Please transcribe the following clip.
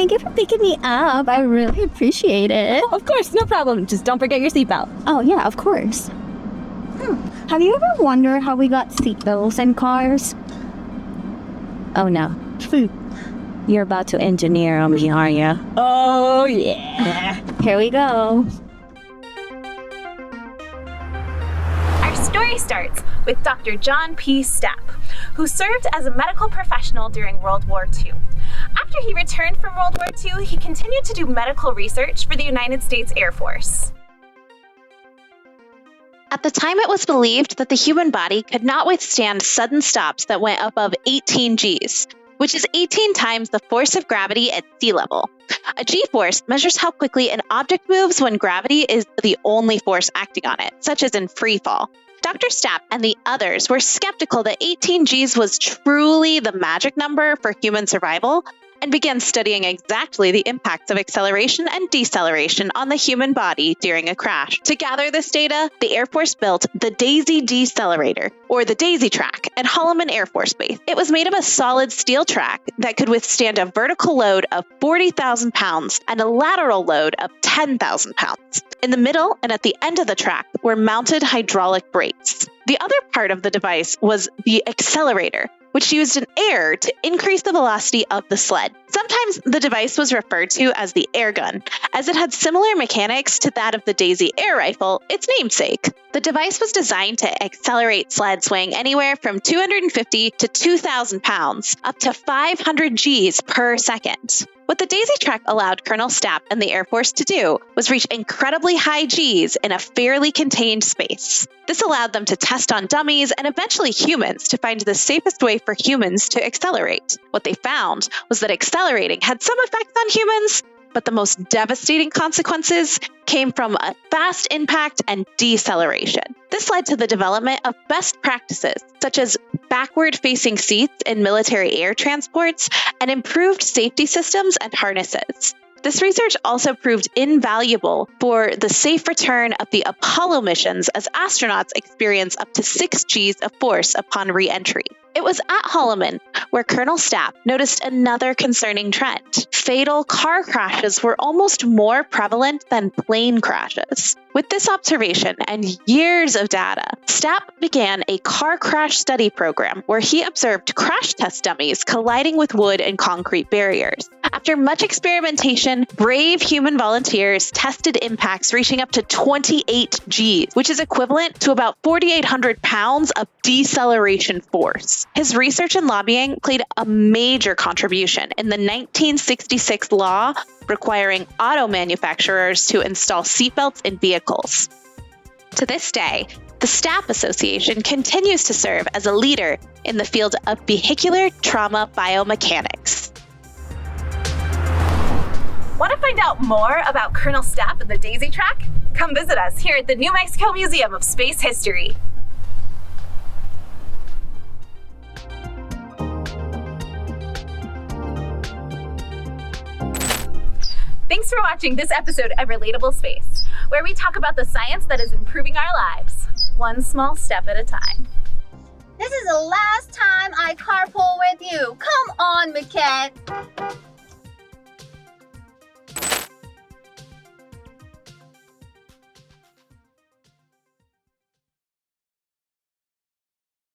Thank you for picking me up. I really appreciate it. Oh, of course, no problem. Just don't forget your seatbelt. Oh, yeah, of course. Have you ever wondered how we got seatbelts in cars? Oh, no. You're about to engineer me, are you? Oh, yeah. Here we go. Our story starts with Dr. John P. Stapp, who served as a medical professional during World War II. After he returned from World War II, he continued to do medical research for the United States Air Force. At the time, it was believed that the human body could not withstand sudden stops that went above 18 Gs, which is 18 times the force of gravity at sea level. A G-force measures how quickly an object moves when gravity is the only force acting on it, such as in free fall. Dr. Stapp and the others were skeptical that 18 Gs was truly the magic number for human survival, and began studying exactly the impacts of acceleration and deceleration on the human body during a crash. To gather this data, the Air Force built the Daisy Decelerator, or the Daisy track, at Holloman Air Force Base. It was made of a solid steel track that could withstand a vertical load of 40,000 pounds and a lateral load of 10,000 pounds. In the middle and at the end of the track were mounted hydraulic brakes. The other part of the device was the accelerator, which used an air to increase the velocity of the sled. Sometimes the device was referred to as the air gun, as it had similar mechanics to that of the Daisy air rifle, its namesake. The device was designed to accelerate sleds weighing anywhere from 250 to 2,000 pounds, up to 500 Gs per second. What the Daisy track allowed Colonel Stapp and the Air Force to do was reach incredibly high Gs in a fairly contained space. This allowed them to test on dummies and eventually humans to find the safest way for humans to accelerate. What they found was that accelerating had some effects on humans, but the most devastating consequences came from a fast impact and deceleration. This led to the development of best practices, such as backward-facing seats in military air transports and improved safety systems and harnesses. This research also proved invaluable for the safe return of the Apollo missions, as astronauts experience up to 6 Gs of force upon re-entry. It was at Holloman where Colonel Stapp noticed another concerning trend. Fatal car crashes were almost more prevalent than plane crashes. With this observation and years of data, Stapp began a car crash study program where he observed crash test dummies colliding with wood and concrete barriers. After much experimentation, brave human volunteers tested impacts reaching up to 28 Gs, which is equivalent to about 4,800 pounds of deceleration force. His research and lobbying played a major contribution in the 1966 law requiring auto manufacturers to install seatbelts in vehicles. To this day, the Stapp Association continues to serve as a leader in the field of vehicular trauma biomechanics. Want to find out more about Colonel Stapp and the Daisy track? Come visit us here at the New Mexico Museum of Space History. Thanks for watching this episode of Relatable Space, where we talk about the science that is improving our lives, one small step at a time. This is the last time I carpool with you. Come on, McKent.